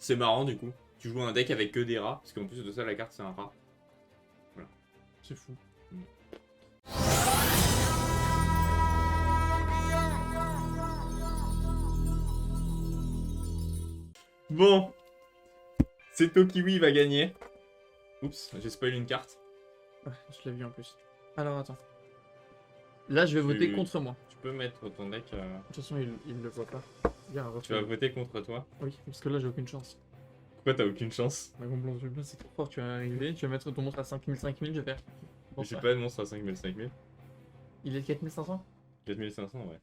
C'est marrant du coup. Tu joues un deck avec que des rats, parce qu'en plus de ça, la carte c'est un rat. Voilà. C'est fou. Bon, c'est Tokiwi va gagner. Oups, j'ai spoilé une carte. Ouais, je l'ai vu en plus. Alors attends. Là, je vais voter contre moi. Tu peux mettre ton deck. De toute façon, il le voit pas. Il y a un Tu vas reflet. voter contre toi. Oui, parce que là, j'ai aucune chance. Pourquoi t'as aucune chance? Ma complot c'est trop fort. Tu vas arriver, tu vas mettre ton monstre à 5000, je vais faire. Bon, J'ai ça. pas de monstre à 5000, 5000. Il est 4500? 4500, ouais.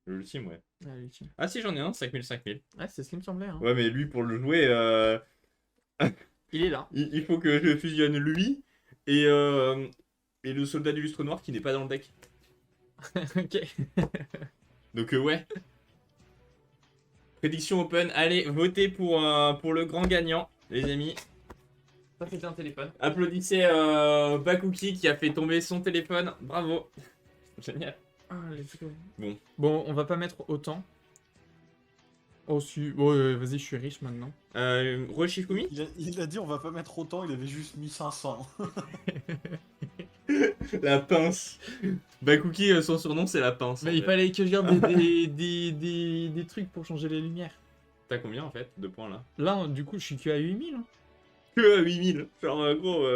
L'ultime, ouais. Ah, l'ultime. Ah si, j'en ai un, 5000, 5000. Ouais, c'est ce qui me semblait. Hein. Ouais, mais lui, pour le jouer, Il est là. il faut que je fusionne lui et le soldat d'illustre noir qui n'est pas dans le deck. Ok. Donc ouais. Prédiction open. Allez, votez pour le grand gagnant, les amis. Ça, c'était un téléphone. Applaudissez Bakuki qui a fait tomber son téléphone. Bravo. Génial. Ah, let's go. Bon. Bon, on va pas mettre autant. Oh, si. Bon, vas-y, je suis riche maintenant. Roshifumi. Il a dit on va pas mettre autant, il avait juste mis 500. La pince. Bakuki, son surnom, c'est la pince. Mais en il fait. fallait que je garde des trucs pour changer les lumières. T'as combien en fait de points là? Là, du coup, je suis que à 8000. Hein. Que 8000. Genre, gros.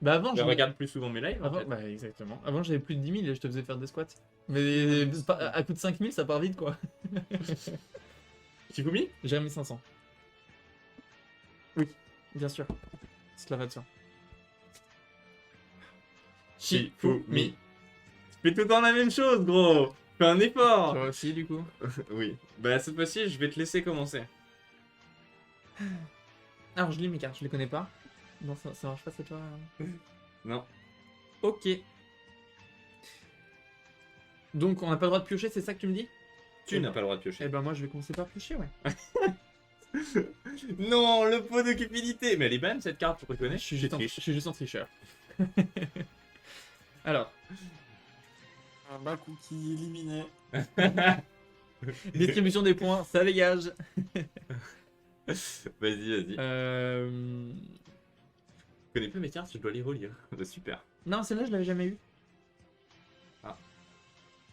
Bah, avant, Je regarde plus souvent mes lives. En Avant, fait. bah, exactement. Avant, j'avais plus de 10 000 et je te faisais faire des squats. Mais à coup de 5000, ça part vite, quoi. Shifumi. J'ai remis 500. Oui, bien sûr. Cela va de soi. Shifumi. Fais tout le temps la même chose, gros. Fais un effort. Toi aussi, du coup. Oui. Bah, cette fois-ci, je vais te laisser commencer. Alors, je lis mes cartes, je les connais pas. Non, ça marche pas, c'est toi. Non. Ok. Donc, on n'a pas le droit de piocher, c'est ça que tu me dis? Tu n'as pas le droit de piocher. Eh ben, moi, je vais commencer par piocher, ouais. Non, le pot de cupidité. Mais elle est bonne cette carte, tu reconnais? Je suis juste en tricheur. Alors, Un Bakuki éliminé. distribution des points, ça dégage. Vas-y. Je connais pas mes cartes, je dois les relire. Bah, super. Non, celle-là, je l'avais jamais eu.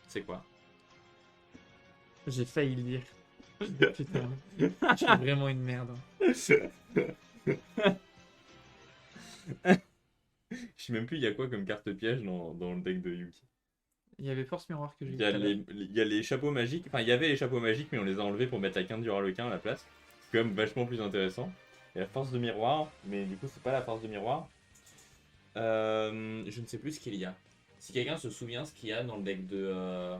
C'est quoi? J'ai failli le dire. Putain, je suis vraiment une merde. Je sais même plus il y a quoi comme carte piège dans le deck de Yuki. Il y avait Force Miroir que j'ai Il dit. y a tout à l'heure. il y a les chapeaux magiques. Enfin, il y avait les chapeaux magiques, mais on les a enlevés pour mettre la quinte du Harlequin à la place. C'est quand même vachement plus intéressant. Il y a la force de miroir, mais du coup, c'est pas la force de miroir. Je ne sais plus ce qu'il y a. Si quelqu'un se souvient ce qu'il y a dans le deck de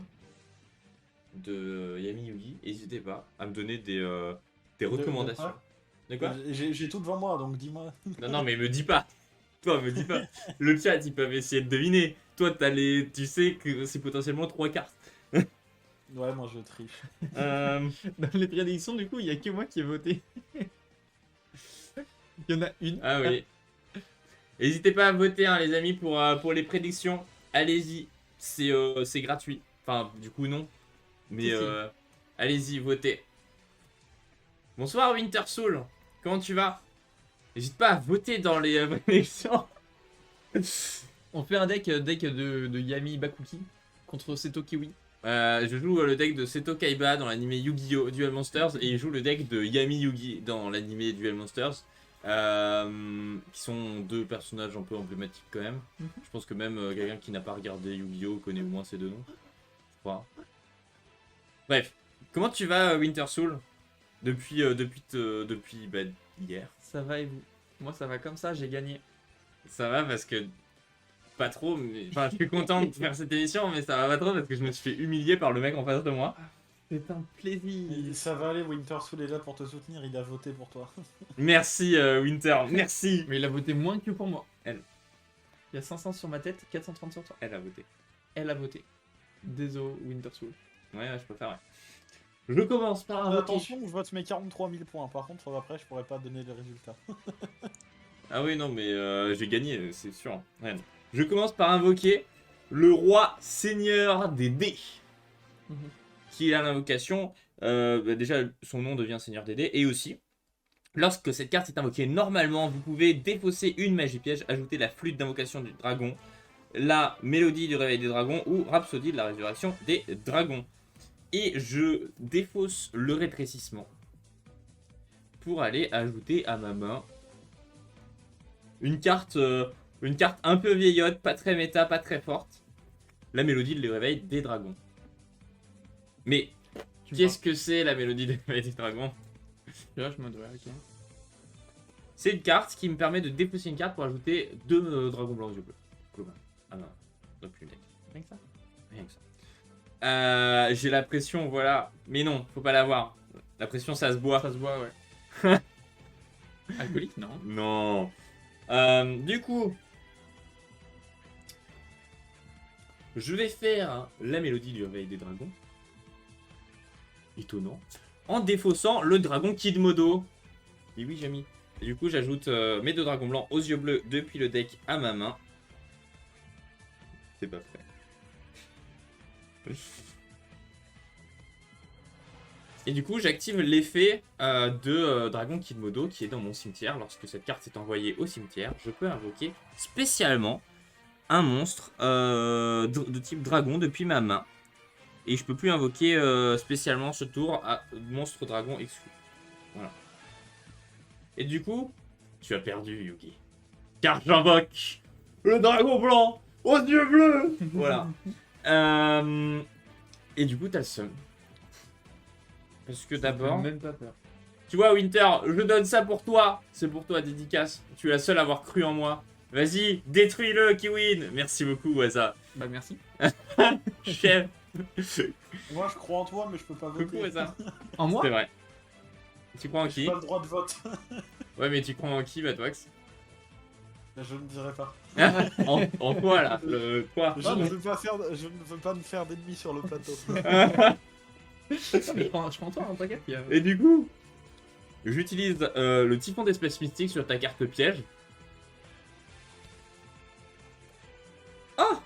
Yami Yugi, n'hésitez pas à me donner des recommandations. De quoi? J'ai tout devant moi, donc dis-moi. Non, mais me dis pas. Toi, me dis pas. Le chat, ils peuvent essayer de deviner. Toi, tu sais que c'est potentiellement 3 cartes. Ouais, moi je triche. Dans les prédictions, du coup, il y a que moi qui ai voté. Il y en a une. Ah oui. N'hésitez pas à voter, hein, les amis, pour les prédictions. Allez-y, c'est gratuit. Enfin, du coup, non. Mais Si. allez-y, votez. Bonsoir, Winter Soul. Comment tu vas? N'hésite pas à voter dans les prédictions. On fait un deck de Yami Bakuki contre Seto Kiwi. Je joue le deck de Seto Kaiba dans l'anime Yu-Gi-Oh! Duel Monsters et il joue le deck de Yami Yugi dans l'anime Duel Monsters. Qui sont deux personnages un peu emblématiques quand même. Je pense que même quelqu'un qui n'a pas regardé Yu-Gi-Oh! Connaît au moins ces deux noms. Je crois. Bref, comment tu vas Winter Soul depuis bah, hier? Ça va et vous? Moi, ça va comme ça, j'ai gagné. Ça va parce que pas trop, mais enfin je suis content de faire cette émission, mais ça va pas trop parce que je me suis fait humilier par le mec en face de moi. C'est un plaisir. Et ça va aller, Winter Soul est là pour te soutenir, il a voté pour toi. Merci Winter, merci. Mais il a voté moins que pour moi. Elle. Il y a 500 sur ma tête, 430 sur toi. Elle a voté. Elle a voté. Désolé, Winter Soul. Ouais, je préfère. Ouais. Je commence par un Attention, je vote mes 43 000 points. Par contre, après, je pourrais pas donner les résultats. Ah oui, non, mais j'ai gagné, c'est sûr. Ouais. Je commence par invoquer le roi seigneur des dés. Qui a l'invocation. Bah déjà, son nom devient seigneur des dés. Et aussi, Lorsque cette carte est invoquée normalement, vous pouvez défausser une magie piège, ajouter la flûte d'invocation du dragon, la mélodie du réveil des dragons ou Rhapsodie de la résurrection des dragons. Et je défausse le rétrécissement pour aller ajouter à ma main une carte un peu vieillotte, pas très méta, pas très forte. La mélodie de réveil des dragons. Mais qu'est-ce que c'est la mélodie de réveil des dragons? Là, je me dois, ok. C'est une carte qui me permet de défausser une carte pour ajouter 2 dragons blancs aux yeux bleus. Global. Ah non, non plus le deck. Rien que ça. Rien que ça. J'ai la pression, voilà. Mais non, faut pas l'avoir. La pression, ça se boit. Ça se voit, ouais. Alcoolique, non. Non. Du coup, je vais faire la mélodie du réveil des dragons. Étonnant. En défaussant le dragon Kidmodo. Et oui, j'ai mis. Et du coup, j'ajoute mes 2 dragons blancs aux yeux bleus depuis le deck à ma main. C'est pas fait. Et du coup, j'active l'effet de Dragon Kidmodo qui est dans mon cimetière. Lorsque cette carte est envoyée au cimetière, je peux invoquer spécialement un monstre de type dragon depuis ma main. Et je peux plus invoquer spécialement ce tour à monstre dragon exclu. Voilà. Et du coup, tu as perdu, Yugi. Car j'invoque le dragon blanc aux yeux bleus. Voilà. Et du coup, t'as le seum. Parce que d'abord... Même pas peur. Tu vois, Winter, je donne ça pour toi. C'est pour toi, dédicace. Tu es la seule à avoir cru en moi. Vas-y, détruis-le, Kiwin. Merci beaucoup, Waza. Bah merci. Chef. Moi, je crois en toi, mais je peux pas voter. Coucou, Waza. En moi? C'est vrai. Tu crois en J'ai qui? pas le droit de vote. Ouais, mais tu crois en qui, Batwax? Je ne dirai pas. En quoi, là? Quoi? Je ne veux pas me faire d'ennemis sur le plateau. Je prends toi, hein, t'inquiète. Et du coup, j'utilise le typhon d'espèce mystique sur ta carte piège. Oh!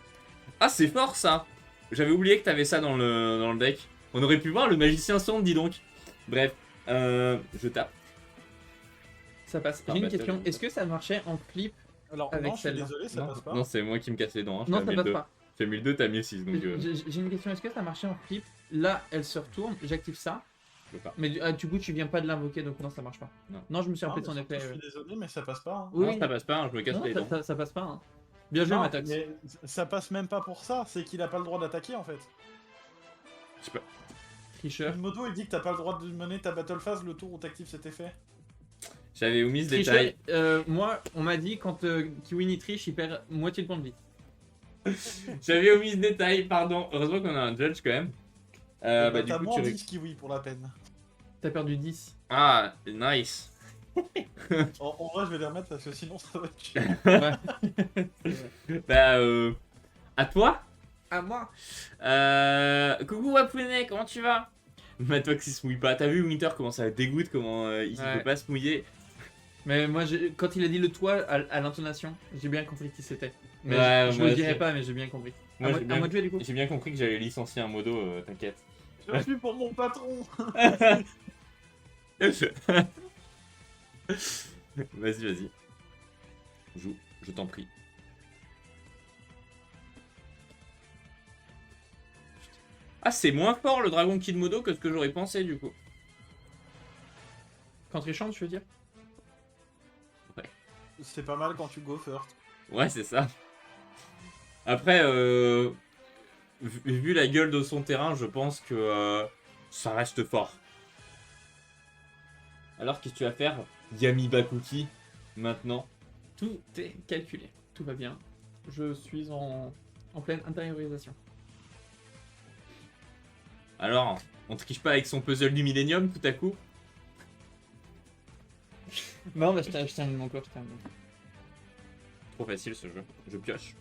Ah, c'est fort ça! J'avais oublié que t'avais ça dans le deck. On aurait pu voir le magicien sombre, dis donc. Bref, je tape. Ça passe. Ah, J'ai une bah, question. t'as- Est-ce que ça marchait en flip? Alors, Avec non, je suis celle-là. désolé, ça Non, passe pas. non, c'est moi qui me casse les dents. Hein. Non, ça passe pas. J'ai 1002, t'as 1006. Donc, J'ai une question. Est-ce que ça marchait en flip? Là, elle se retourne. J'active ça. je peux pas. Mais du coup, tu viens pas de l'invoquer, donc non, ça marche pas. Non. Je me suis Ah, rappelé de mais son surtout, effet. je suis désolé, mais ça passe pas. Hein. Oui, Non, ça passe pas, hein, je me casse non, les dents. ça passe pas. Hein. Bien joué, Non, Matox. mais ça passe même pas pour ça, c'est qu'il a pas le droit d'attaquer en fait. Je sais pas. Tricheur. Modo il dit que t'as pas le droit de mener ta battle phase le tour où t'actives cet effet. J'avais omis ce Tricheur. détail. Moi, on m'a dit quand Kiwin il triche, il perd moitié de point de vie. J'avais omis ce détail, pardon. Heureusement qu'on a un judge quand même. Bah, du t'as coup, moins tu. 10 kiwi pour la peine. T'as perdu 10. Ah, nice. En vrai, je vais les remettre parce que sinon ça va être chiant. Ouais. Bah, à toi. À moi. Coucou Wapounet, comment tu vas? Matox il se mouille pas. T'as vu Winter comment ça dégoûte, comment il Ouais. peut pas se mouiller. Mais moi, quand il a dit le toit à l'intonation, j'ai bien compris qui c'était. Mais Ouais, je moi le dirai aussi. pas, mais j'ai bien compris. Moi, j'ai à bien- moi de jouer du coup. J'ai bien compris que j'allais licencier un modo, t'inquiète. Je suis pour mon patron. Vas-y. Joue, je t'en prie. Ah, c'est moins fort le dragon Kidmodo que ce que j'aurais pensé du coup. Quand il chante, je veux dire. C'est pas mal quand tu go first. Ouais, c'est ça. Après, vu la gueule de son terrain, je pense que ça reste fort. Alors, qu'est-ce que tu vas faire, Yami Bakuki, maintenant? Tout est calculé. Tout va bien. Je suis en pleine intériorisation. Alors, on triche pas avec son puzzle du Millennium tout à coup? Non, bah, je termine mon cours, je termine. Trop facile ce jeu. Je pioche.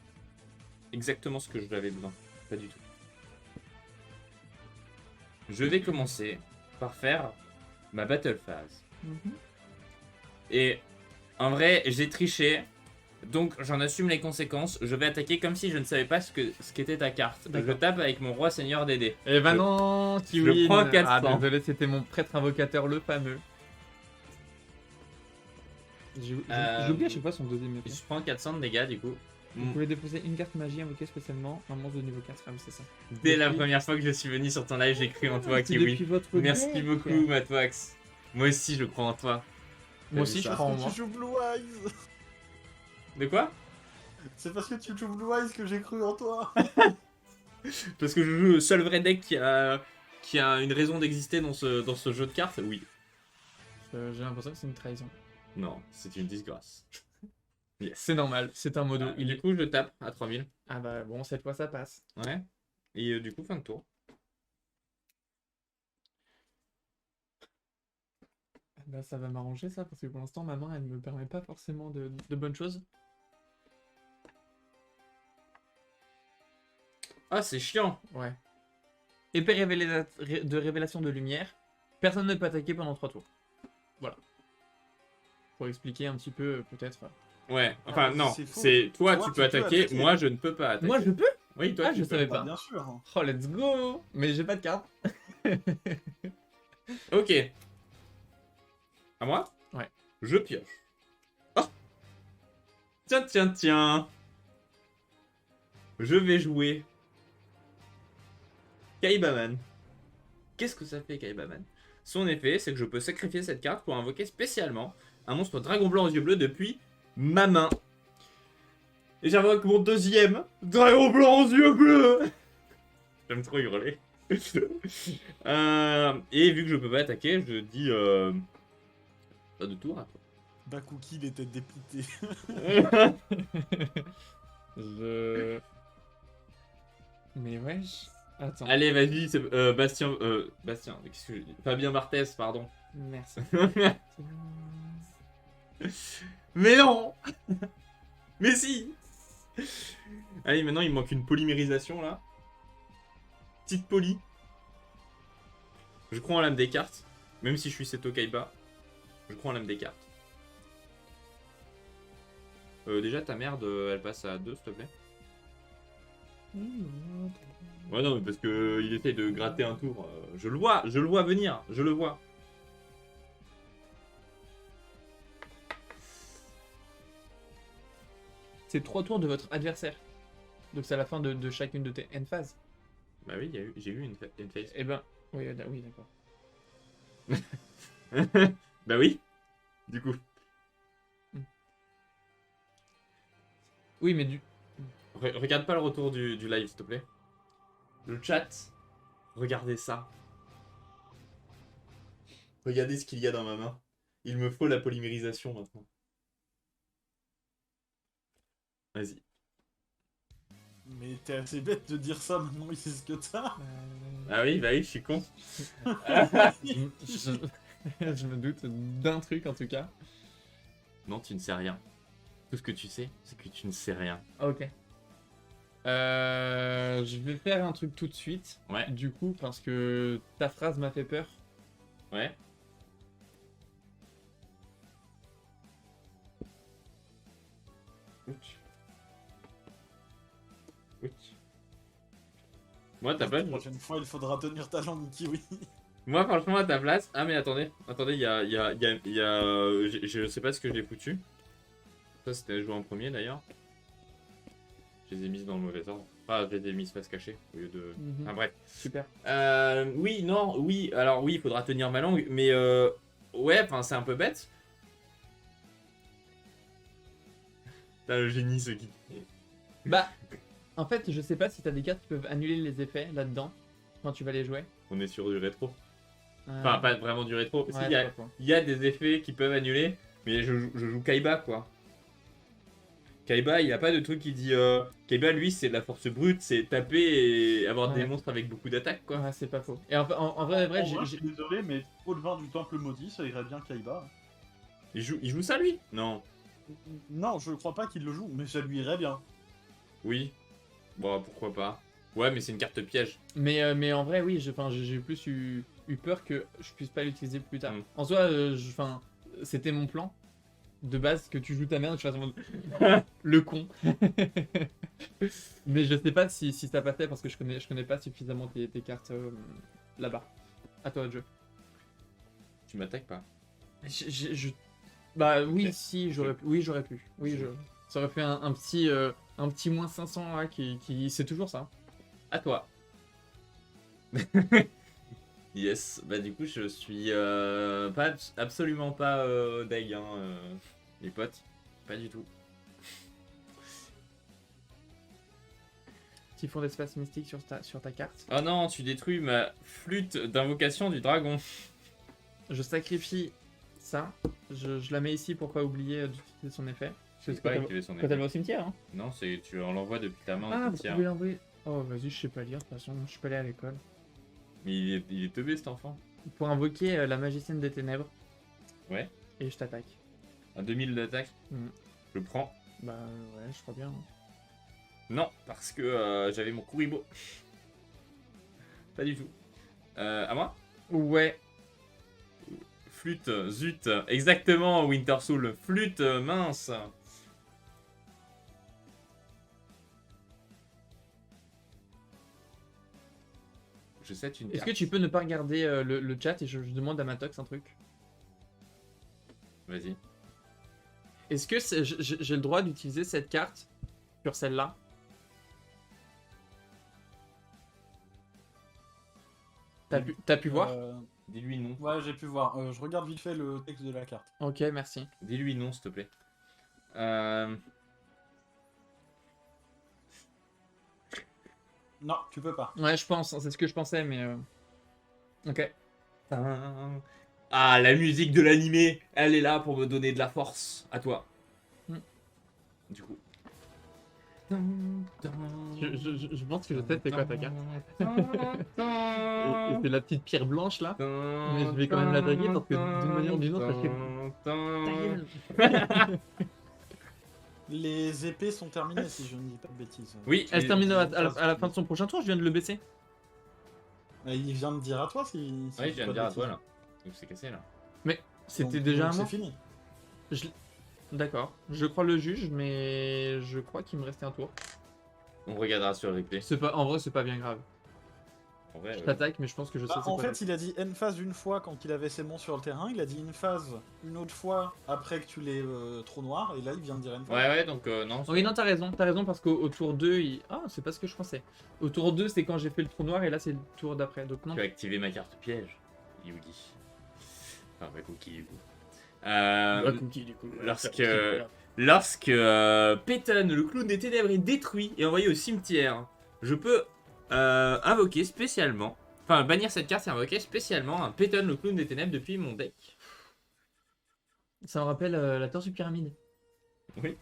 Exactement ce que j'avais besoin. Pas du tout. Je vais commencer par faire ma battle phase. Et en vrai, j'ai triché. Donc j'en assume les conséquences. Je vais attaquer comme si je ne savais pas ce qu'était ta carte. Je D'accord. tape avec mon roi seigneur d'aider. Eh ben Je- non, Kiwin. prends 400. Ah, désolé, c'était mon prêtre invocateur, le fameux. J'oublie à chaque fois son deuxième Il effet. se prend 400 de dégâts du coup. Vous pouvez déposer une carte magie invoquée spécialement, un monstre de niveau 4. Ah oui, c'est ça. Dès la Depuis- première fois que je suis venu sur ton live, j'ai cru en toi, C'est Kiwi. depuis votre Merci deck. beaucoup, Matwax. Moi aussi, je crois en toi. Moi T'as aussi, vu je ça crois en Parce moi. que tu joues Blue Eyes. De quoi? C'est parce que tu joues Blue Eyes que j'ai cru en toi. Parce que je joue le seul vrai deck qui a une raison d'exister dans ce jeu de cartes? Oui. J'ai l'impression que c'est une trahison. Non, c'est une disgrâce. Yes. C'est normal, c'est un modo. Et du coup, je tape à 3000. Ah bah bon, cette fois ça passe. Ouais. Et du coup, fin de tour. Ah bah ça va m'arranger ça, parce que pour l'instant ma main elle me permet pas forcément de bonnes choses. Ah, c'est chiant. Ouais. Épée de révélation de lumière. Personne ne peut attaquer pendant 3 tours. Voilà. Pour expliquer un petit peu peut-être. Ouais, enfin Ah, non, c'est faux. c'est toi, Toi, tu tu peux peux attaquer, attaquer. moi je ne peux pas attaquer. Moi je peux? Oui, toi Ah, tu je peux. savais Bah, pas. bien sûr. Oh let's go. Mais j'ai pas de carte. Ok. À moi? Ouais. Je pioche. Oh. Tiens, tiens, tiens. Je vais jouer Kaibaman. Qu'est-ce que ça fait, Kaibaman? Son effet, c'est que je peux sacrifier cette carte pour invoquer spécialement un monstre dragon blanc aux yeux bleus depuis ma main. Et j'invoque mon deuxième dragon blanc aux yeux bleus. J'aime trop hurler. Et vu que je peux pas attaquer, je dis pas de tour à toi. Bakuki, il était dépité. Je... Mais wesh. Attends. Allez, vas-y, c'est Bastien. Bastien, qu'est-ce que je dis? Fabien Barthès, pardon. Merci. Mais non. Mais si. Allez, maintenant il me manque une polymérisation là. Petite poly. Je crois en l'âme des cartes. Même si je suis Seto Kaiba. Je crois en l'âme des cartes. Déjà ta merde, elle passe à 2 s'il te plaît. Ouais non mais parce que il essaye de gratter un tour. Je le vois venir, je le vois. C'est 3 tours de votre adversaire. Donc c'est à la fin de chacune de tes end phases. Bah oui, j'ai eu une phase. Eh ben, oui, oui d'accord. Bah oui. Du coup. Oui, mais du... Regarde pas le retour du live, s'il te plaît. Le chat. Regardez ça. Regardez ce qu'il y a dans ma main. Il me faut la polymérisation maintenant. Vas-y. Mais t'es assez bête de dire ça maintenant, il sait ce que t'as. Ah oui, bah oui, je suis con. je me doute d'un truc en tout cas. Non, tu ne sais rien. Tout ce que tu sais, c'est que tu ne sais rien. Ok. Je vais faire un truc tout de suite. Ouais. Du coup, parce que ta phrase m'a fait peur. Ouais. Ouch. Ouch. Moi, ta place. La prochaine fois, il faudra tenir ta langue, Kiwi. Moi, franchement, à ta place. Ah, mais attendez, il y a. Je sais pas ce que j'ai foutu. Ça, c'était joué en premier d'ailleurs. Je les ai mises dans le mauvais ordre. Ah, je les ai mises face cachée au lieu de. Ah, bref. Super. Oui, non, oui. Alors, oui, il faudra tenir ma langue, mais ouais, enfin, c'est un peu bête. T'as le génie, ce qui. Bah, en fait, je sais pas si t'as des cartes qui peuvent annuler les effets là-dedans quand tu vas les jouer. On est sur du rétro. Enfin, pas vraiment du rétro. Ouais, Si, c'est pas faux. il y a des effets qui peuvent annuler, mais je joue Kaiba, quoi. Kaiba, il a pas de truc qui dit. Kaiba, lui, c'est de la force brute, c'est taper et avoir des Ouais. monstres avec beaucoup d'attaques, quoi. Ouais, c'est pas faux. Et en vrai, En je suis désolé, mais au-devant du temple maudit, ça irait bien Kaiba. Il joue ça, lui? Non. Non, je crois pas qu'il le joue, mais ça lui irait bien. Oui. Bon, pourquoi pas. Ouais, mais c'est une carte piège. mais en vrai, oui, j'ai plus eu peur que je puisse pas l'utiliser plus tard. Mm. En soi, c'était mon plan de base que tu joues ta merde et que je fasse en mode le con. Mais je sais pas si ça passait parce que je connais pas suffisamment tes cartes là-bas. À toi de jeu. Tu m'attaques pas. Bah oui, Ok. si, j'aurais pu. Oui, j'aurais pu. Oui, ça aurait fait un petit moins 500 là qui... C'est toujours ça. À toi. Yes, bah du coup je suis pas absolument pas deg hein, les potes, pas du tout. Petit fond d'espace mystique sur ta carte. Oh non, tu détruis ma flûte d'invocation du dragon. Je sacrifie ça. Je la mets ici pour pas oublier d'utiliser son effet. Je sais Quand pas elle, activer son quand elle effet. va au cimetière. Hein. Non, c'est tu l'envoies depuis ta main Ah, au vous cimetière. pouvez l'envoyer. Oh, vas-y, je sais pas lire de toute façon. Je suis pas allé à l'école. Mais il est teubé cet enfant. Pour invoquer la magicienne des ténèbres. Ouais. Et je t'attaque. À 2000 d'attaque. Mhm. Je prends. Bah ouais, je crois bien. Non, parce que j'avais mon Kuribo. Pas du tout. À moi? Ouais. Flûte, zut, exactement, Winter Soul. Flûte, mince. Je sais une Est-ce carte. que tu peux ne pas regarder le chat et je demande à Matox un truc? Vas-y. Est-ce que j'ai le droit d'utiliser cette carte sur celle-là? T'as pu voir? Dis-lui non. Ouais, j'ai pu voir. Je regarde vite fait le texte de la carte. Ok, merci. Dis-lui non, s'il te plaît. Non, tu peux pas. Ouais, je pense, c'est ce que je pensais, mais... Ok. Ah, la musique de l'animé, elle est là pour me donner de la force. À toi. Hmm. Du coup. Je pense que je sais c'est quoi ta carte. Et c'est la petite pierre blanche là. Mais je vais quand même l'attaquer parce que d'une manière ou d'une autre, ta gueule. Les épées sont terminées si je ne dis pas de bêtises. Oui, Elle se mais- termine à la fin de son prochain tour, je viens de le baisser. Il vient de dire à toi si. Oui, je viens de dire à toi là. Donc c'est cassé là. C'était déjà un C'est mort. fini. D'accord. Je crois le juge, mais je crois qu'il me restait un tour. On regardera sur le replay. En vrai, c'est pas bien grave. En vrai, Je t'attaque, mais je pense que je sais Bah, c'est en quoi. fait, il a dit une phase une fois quand il avait ses mons sur le terrain. Il a dit une phase une autre fois après que tu l'aies trop noir. Et là, il vient de dire une phase. Ouais, donc non. Oui, non, t'as raison, parce qu'au tour 2, Ah, c'est pas ce que je pensais. Au tour 2, c'est quand j'ai fait le trou noir, et là, c'est le tour d'après. Donc, non. Tu as activé ma carte piège, Yugi. Enfin, ma cookie du coup. Lorsque Peyton, le clown des ténèbres, est détruit et envoyé au cimetière, je peux invoquer spécialement, enfin bannir cette carte et invoquer spécialement un Peyton, le clown des ténèbres depuis mon deck. Ça me rappelle la tortue pyramide. Oui.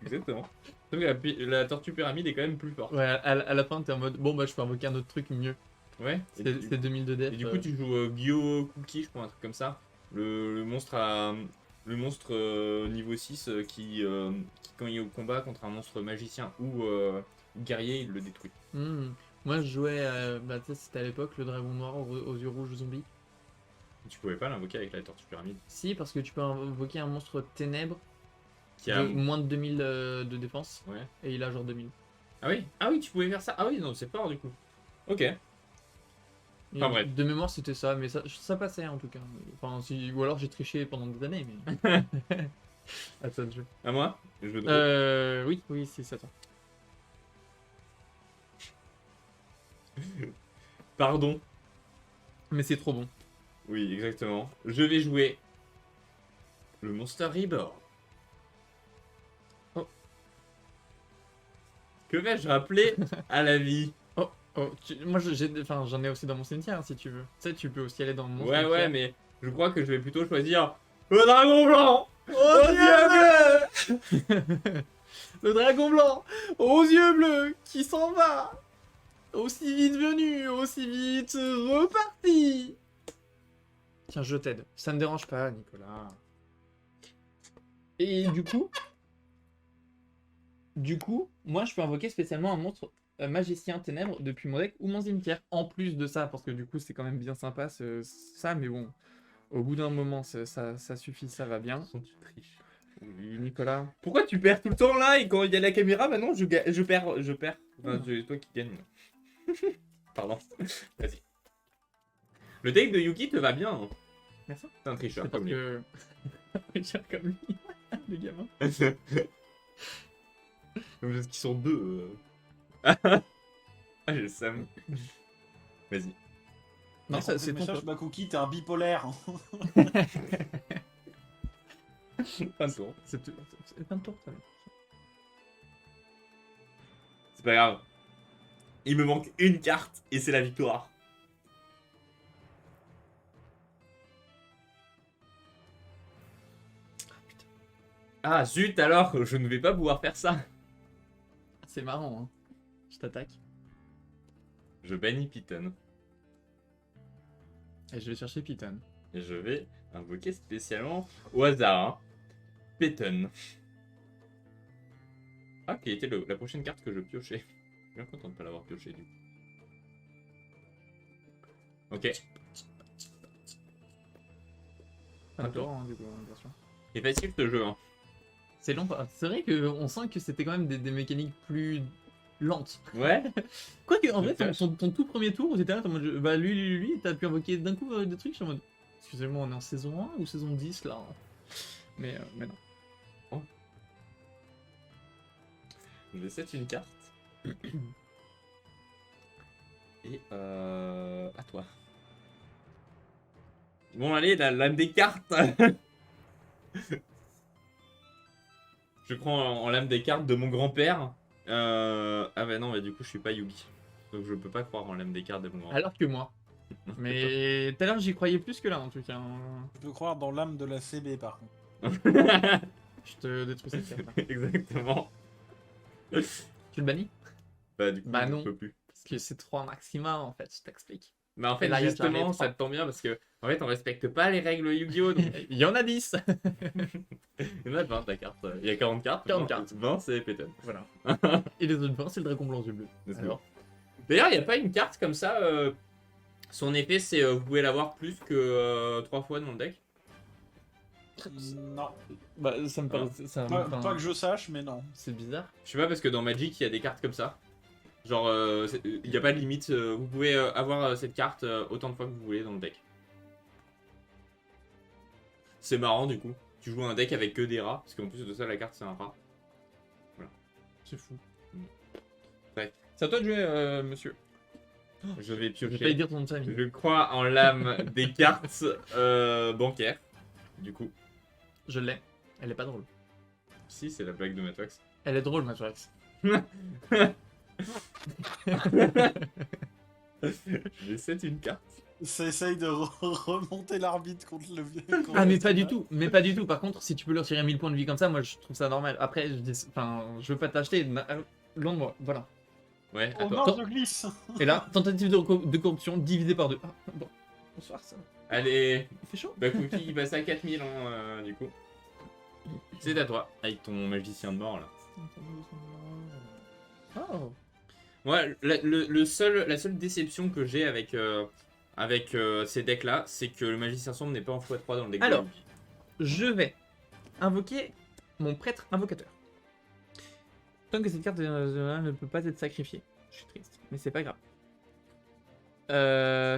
Exactement. Sauf que la tortue pyramide est quand même plus forte. Ouais, à la fin, t'es en mode, bon, bah, je peux invoquer un autre truc mieux. Ouais. C'est 2000 de def. Et du coup, tu joues Gyo Cookie, je crois, un truc comme ça. Le monstre niveau 6 qui, quand il est au combat contre un monstre magicien ou guerrier, il le détruit. Moi, je jouais, bah, tu sais, c'était à l'époque, le dragon noir aux yeux rouges zombies. Tu pouvais pas l'invoquer avec la tortue pyramide. Si, parce que tu peux invoquer un monstre ténèbres Qui a... de moins de 2000 de défense, Ouais. et il a genre 2000. Ah oui, tu pouvais faire ça. Ah oui, non, c'est fort du coup. Ok. Enfin, bref. De mémoire, c'était ça, mais ça passait en tout cas. Enfin, ou alors j'ai triché pendant des années, mais. À toi de jouer. À moi? Je veux de... Oui, c'est ça. Pardon. Mais c'est trop bon. Oui, exactement. Je vais jouer le Monster Reborn. Oh. Que vais-je rappeler à la vie? Oh, moi j'en ai aussi dans mon cimetière si tu veux. Tu sais, tu peux aussi aller dans mon Ouais, cimetière. mais je crois que je vais plutôt choisir le dragon blanc aux yeux bleus. Le dragon blanc aux yeux bleus qui s'en va. Aussi vite venu, aussi vite reparti. Tiens, je t'aide. Ça me dérange pas, Nicolas. Et du coup, moi je peux invoquer spécialement un monstre magicien ténèbres depuis mon deck ou mon cimetière. En plus de ça, parce que du coup c'est quand même bien sympa ça, mais bon, au bout d'un moment ça suffit, ça va bien. Tu triches. Oui, Nicolas. Pourquoi tu perds tout le temps là et quand il y a la caméra maintenant je perds. Enfin, c'est toi qui gagne. Pardon. Vas-y. Le deck de Yuki te va bien. Hein. Merci. C'est un tricheur C'est parce comme lui. que. Tricheur comme lui, le gamin. Parce qu'ils sont deux. Ah, j'ai le seum. Vas-y. Non, J'ai compris c'est le ton message, tour. ma cookie, t'es un bipolaire. Fin de tour. C'est fin de tour, ça. C'est pas grave. Il me manque une carte et c'est la victoire. Ah zut alors, je ne vais pas pouvoir faire ça. C'est marrant, hein. Je t'attaque. Je bannis Python. Et je vais chercher Python. Et je vais invoquer spécialement au hasard. Hein. Python. Ah, qui était la prochaine carte que je piochais. Je suis bien content de ne pas l'avoir pioché du coup. Ok. Fin de tour, hein, du coup, bien sûr. C'est facile ce jeu. Hein. C'est long. C'est vrai qu'on sent que c'était quand même des mécaniques plus lentes. Ouais. Quoique, en vrai, Peut-être. ton tout premier tour, t'étais là, t'es en mode, bah lui, t'as pu invoquer d'un coup des trucs, je suis en mode, excusez-moi, on est en saison 1 ou saison 10 là? Mais non. Je vais set une carte. Et à toi. Bon allez, la lame des cartes. Je prends en lame des cartes de mon grand-père. Ah bah non, mais du coup je suis pas Yugi. Donc je peux pas croire en lame des cartes de mon grand-père. Alors que moi. Mais tout à l'heure, j'y croyais plus que là, en tout cas. Je peux croire dans l'âme de la CB par contre. Je te détruis cette carte là. Exactement. Tu le bannis? Bah du coup Bah je non. peux plus. Parce que c'est 3 maximum, en fait, je t'explique. Mais en Et fait là, il y a déjà justement les ça trois. te tombe bien parce que en fait on respecte pas les règles Yu-Gi-Oh! Donc... Il y en a 10. Il y en a 20 la carte. Il y a 40 cartes. 40 cartes. 20 c'est Python. Voilà. Et les autres 20, c'est le dragon blanc, yeux bleus. Let's go. Alors, D'ailleurs, il n'y a pas une carte comme ça. Son effet, c'est vous pouvez l'avoir plus que 3 fois dans le deck. Non. bah, ça me paraît. Pas que je sache, mais non. C'est bizarre. Je sais pas, parce que dans Magic, il y a des cartes comme ça. Genre, il n'y a pas de limite. Vous pouvez avoir cette carte autant de fois que vous voulez dans le deck. C'est marrant du coup. Tu joues un deck avec que des rats, parce qu'en plus de ça, la carte c'est un rat. C'est fou. Ouais. C'est à toi de jouer, monsieur. Je vais Je vais pas y piocher. dire ton nom de famille. Je crois en l'âme des cartes bancaires. Du coup, Je l'ai. Elle est pas drôle. si, c'est la blague de Matrax. Elle est drôle, Matrax. J'ai set une carte. Ça essaye de remonter l'arbitre contre le vieux. Ah, mais pas du tout. Mais pas du tout. Par contre, si tu peux leur tirer 1000 points de vie comme ça, moi je trouve ça normal. Après, je veux pas t'acheter. Loin de moi. Voilà. Ouais, à Oh toi. non, je glisse. Et là, tentative de corruption divisé par 2. Ah, bon. Bonsoir, ça. Allez, Il fait chaud. bah Cookie il passe à 4000 hein, du coup. C'est à toi, avec ton magicien de mort là. Oh. Moi, la seule déception que j'ai avec, ces decks là, c'est que le magicien sombre n'est pas en x3 dans le deck. de Alors. Yugi. Je vais invoquer mon prêtre invocateur. Tant que cette carte ne peut pas être sacrifiée. Je suis triste, mais c'est pas grave.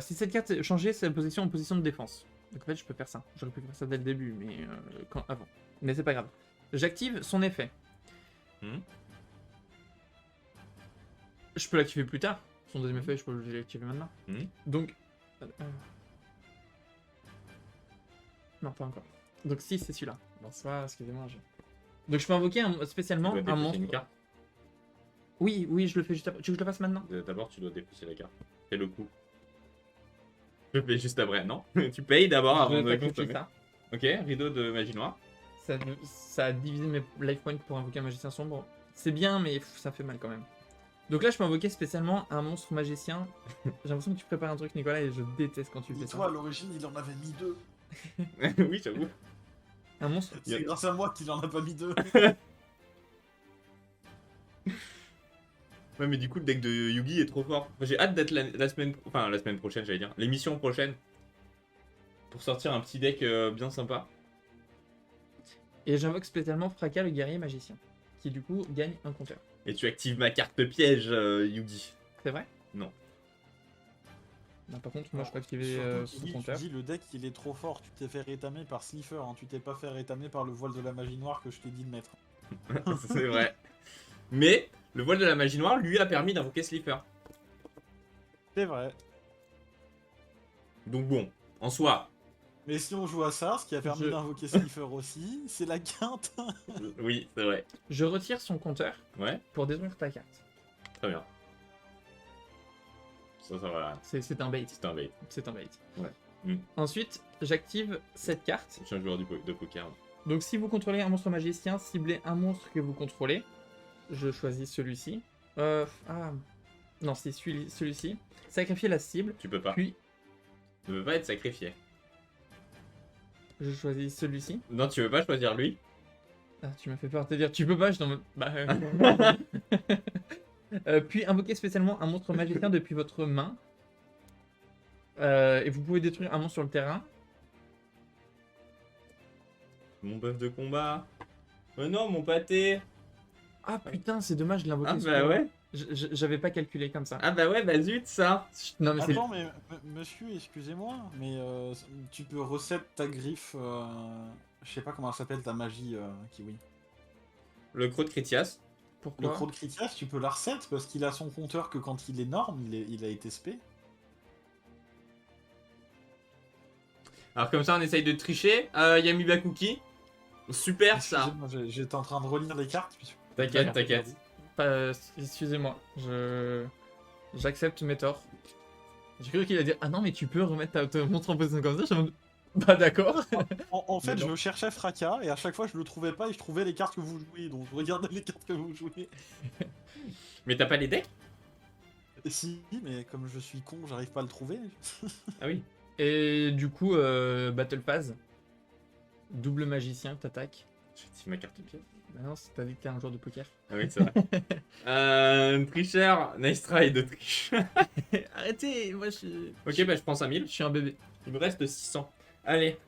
Si cette carte changeait sa position en position de défense. Donc en fait, je peux faire ça. J'aurais pu faire ça dès le début, mais avant. Mais c'est pas grave. J'active son effet. Je peux l'activer plus tard. Son deuxième effet, je peux l'activer maintenant. Donc... Non, pas encore. Donc si, c'est celui-là. Bonsoir, excusez-moi. Donc je peux invoquer spécialement Tu dois un défausser monstre. une carte. Oui, je le fais juste après. Tu veux que je le fasse maintenant? D'abord, tu dois défausser la carte. Fais le coup. Je le fais juste après, non? Tu payes d'abord Je avant de sacrifie consommer. ça. Ok, rideau de magie noire. Ça a divisé mes life points pour invoquer un magicien sombre. C'est bien, mais ça fait mal quand même. Donc là, je peux invoquer spécialement un monstre magicien. J'ai l'impression que tu prépares un truc, Nicolas, et je déteste quand tu fais Dis-toi, à ça. l'origine, il en avait mis 2. Oui, j'avoue. Un monstre? C'est grâce à moi qu'il en a pas mis 2. Ouais, mais du coup, le deck de Yugi est trop fort. J'ai hâte d'être la semaine prochaine, j'allais dire. L'émission prochaine. Pour sortir un petit deck bien sympa. Et j'invoque spécialement Fracas, le guerrier magicien. Qui du coup gagne un compteur. Et tu actives ma carte piège, Yugi. C'est vrai? Non. Bah, par contre, moi je peux activer Surtout, son Kili, tu compteur. dis le deck il est trop fort, tu t'es fait rétamer par Slifer, hein. Tu t'es pas fait rétamer par le voile de la magie noire que je t'ai dit de mettre. C'est vrai. Mais le voile de la magie noire lui a permis d'invoquer Slipper. C'est vrai. Donc bon, en soi, Mais si on joue à ça, ce qui a permis Je- d'invoquer Slifer aussi, c'est la quinte. oui, c'est vrai. Je retire son compteur Ouais, pour détruire ta carte. très bien. Ça va. C'est un bait. C'est un bait. C'est un bait. Ouais. Mm. Ensuite, j'active cette carte. Je suis un joueur de poker. Donc si vous contrôlez un monstre magicien, ciblez un monstre que vous contrôlez. Je choisis celui-ci. Non, c'est celui-ci. Sacrifiez la cible, Tu peux pas. puis Tu peux pas être sacrifié. je choisis celui-ci. Non, tu veux pas choisir lui. Ah, tu m'as fait peur de te dire, tu peux pas, je t'en... Bah, puis invoquez spécialement un monstre magicien depuis votre main. Et vous pouvez détruire un monstre sur le terrain. Mon bœuf de combat. Oh non, mon pâté. Ah putain, c'est dommage de l'invoquer. Ah sur- bah ouais. J'avais pas calculé comme ça. Ah bah ouais, bah zut ça. Non mais c'est... Attends, mais monsieur, excusez-moi, mais tu peux reset ta griffe. Je sais pas comment elle s'appelle ta magie, Kiwi. Le croc de Critias. Le Pourquoi? croc de Critias, tu peux la reset parce qu'il a son compteur que quand il est norme, il a été spé. Alors comme ça on essaye de tricher. Yami Bakuki. Super ça. Excusez-moi, j'étais en train de relire les cartes. T'inquiète, t'inquiète. Excusez-moi, j'accepte mes torts. J'ai cru qu'il allait dire ah non mais tu peux remettre ta montre en position comme ça. Je suis en mode, bah d'accord. En fait, Mais non. je cherchais Fracas et à chaque fois je le trouvais pas et je trouvais les cartes que vous jouez. Donc je regardais les cartes que vous jouez. Mais t'as pas les decks? Et si, mais comme je suis con, j'arrive pas à le trouver. Ah oui. Et du coup Battle Phase, double magicien, t'attaques. J'ai dit ma carte de pied. Bah non, t'as dit que t'es un joueur de poker. Ah oui, c'est vrai. Tricheur, nice try de triche. Arrêtez, moi Ok, bah je prends 5000. je suis un bébé. Il me reste 600. Allez,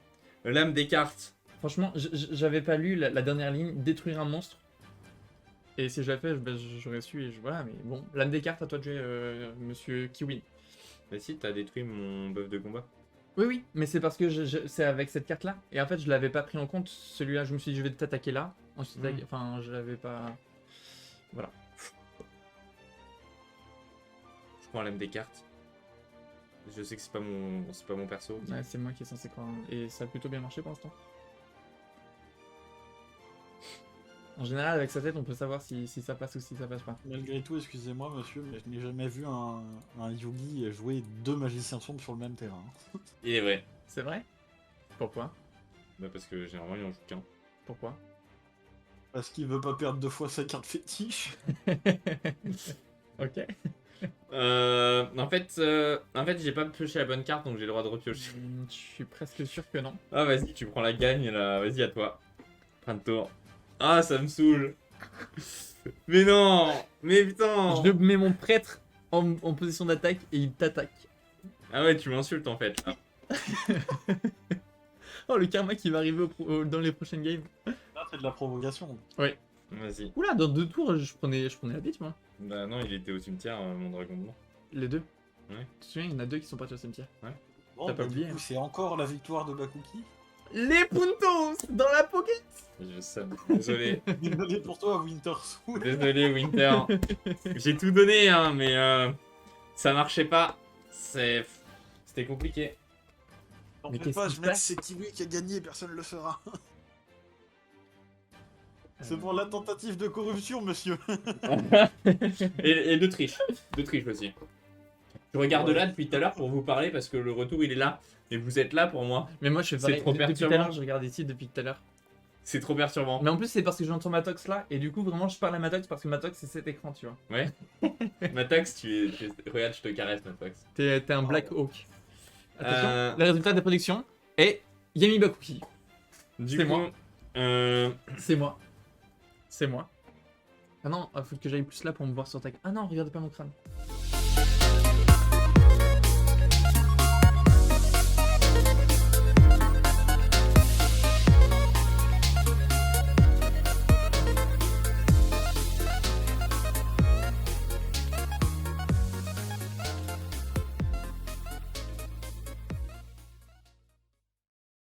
lame des cartes. Franchement, j'avais pas lu la dernière ligne, détruire un monstre. Et si je l'avais fait, j'aurais su et voilà, mais bon. Lame des cartes, à toi de jouer, monsieur Kiwi. Bah si, t'as détruit mon bœuf de combat. Oui, oui, mais c'est parce que c'est avec cette carte-là. Et en fait, je l'avais pas pris en compte, celui-là. Je me suis dit, je vais t'attaquer là. Ensuite, enfin, je l'avais pas... Voilà. Je prends lame des cartes. Je sais que c'est pas mon perso. Ouais, c'est moi qui est censé croire. Et ça a plutôt bien marché pour l'instant. En général, avec sa tête, on peut savoir si ça passe ou si ça passe pas. Malgré tout, excusez-moi monsieur, mais je n'ai jamais vu un Yugi jouer 2 magiciens sombres sur le même terrain. Il est vrai. C'est vrai? Pourquoi? Bah parce que généralement il en joue qu'un. Pourquoi? Parce qu'il veut pas perdre 2 fois sa carte fétiche. Ok. En fait, j'ai pas pioché la bonne carte donc j'ai le droit de repiocher. Je suis presque sûr que non. Ah vas-y, tu prends la gagne là, vas-y à toi. Fin de tour. Ah ça me saoule. Mais non. Mais putain. Je mets mon prêtre en position d'attaque et il t'attaque. Ah ouais, tu m'insultes en fait. Là. Oh, le karma qui va arriver dans les prochaines games. Là, c'est de la provocation. Vas-y. Oula, dans 2 tours, je prenais la bite, moi. Bah non, il était au cimetière, mon dragon blanc. Les deux. Ouais. Tu te souviens, il y en a 2 qui sont partis au cimetière. Bon, T'as pas bah, oublié, du coup, hein. c'est encore la victoire de Bakuki. Les puntos dans la pocket. Je sais. Désolé. Désolé pour toi, Wintersoul. Désolé Winter. J'ai tout donné hein, mais ça marchait pas. C'était compliqué. T'en Mais fais qu'est-ce pas, qui je se mets passe c'est Kiwi qui a gagné, personne ne le fera. C'est pour la tentative de corruption, monsieur. et de triche. De triche aussi. Je regarde Ouais. là depuis tout à l'heure pour vous parler parce que le retour il est là. Et vous êtes là pour moi. Mais moi, je fais C'est pareil. trop Depuis tout à perturbant. l'heure, je regarde ici depuis tout à l'heure. C'est trop perturbant. Mais en plus, c'est parce que j'entends Matox là. Et du coup, vraiment, je parle à Matox parce que Matox, c'est cet écran, tu vois. Matox, regarde, je te caresse Matox. T'es un Black Hawk. Attention, Euh. le résultat des prédictions est Yami Bakuki. Du C'est coup, moi. C'est moi. C'est moi. Ah non, faut que j'aille plus là pour me voir sur ta... Ah non, regardez pas mon crâne.